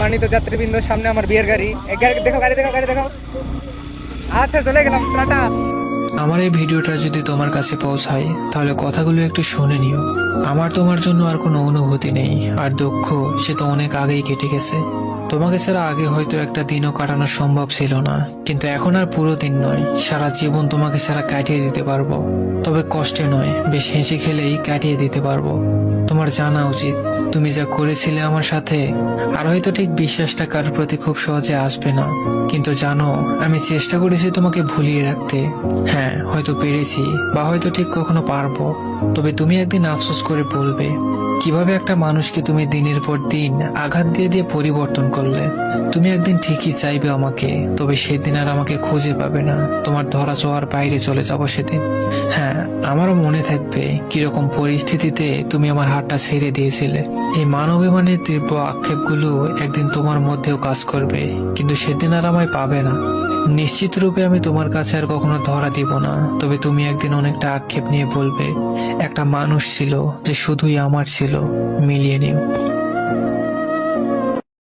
সম্মানিত যাত্রীবৃন্দ, সামনে আমার বিয়ের গাড়ি। গাড়ি দেখো, গাড়ি দেখো, গাড়ি দেখো। আচ্ছা, চলে গেলাম, টাটা। আমার এই ভিডিওটা যদি তোমার কাছে পৌঁছায় তাহলে কথাগুলো একটু শুনে নিও। আমার তোমার জন্য আর কোনো অনুভূতি নেই, আর দুঃখ সে তো অনেক আগেই কেটে গেছে। তোমাকে ছাড়া আগে হয়তো একটা দিনও কাটানো সম্ভব ছিল না, কিন্তু এখন আর পুরো দিন নয়, সারা জীবন তোমাকে ছাড়া কাটিয়ে দিতে পারবো। তবে কষ্টে নয়, বেশ হেসে খেলেই কাটিয়ে দিতে পারবো। তোমার জানা উচিত তুমি যা করেছিলে আমার সাথে, আর হয়তো ঠিক বিশ্বাসটা কারোর প্রতি খুব সহজে আসবে না, কিন্তু জানো আমি চেষ্টা করেছি তোমাকে ভুলিয়ে রাখতে। হ্যাঁ, হয়তো পেরেছি, বা হয়তো ঠিক কখনো পারবো। তবে তুমি একদিন আফসোস করে বলবে কিভাবে একটা মানুষকে তুমি দিনের পর দিন আঘাত দিয়ে দিয়ে পরিবর্তন করলে। তুমি একদিন ঠিকই চাইবে আমাকে, তবে সেদিন আর আমাকে খুঁজে পাবে না। তোমার ধরা ছোঁয়ার বাইরে চলে যাব সেদিন। হ্যাঁ, আমারও মনে থাকবে কিরকম পরিস্থিতিতে তুমি আমার হাতটা ছেড়ে দিয়েছিলে। এই মানবিমানের তীব্র আক্ষেপগুলো একদিন তোমার মধ্যেও কাজ করবে, কিন্তু সেদিন আর আমায় পাবে না। নিশ্চিত রূপে আমি তোমার কাছে আর কখনো ধরা দিব না, তবে তুমি একদিন অনেকটা আক্ষেপ নিয়ে বলবে একটা মানুষ ছিল যে শুধুই আমার ছিল। মিলিয়ে নিও।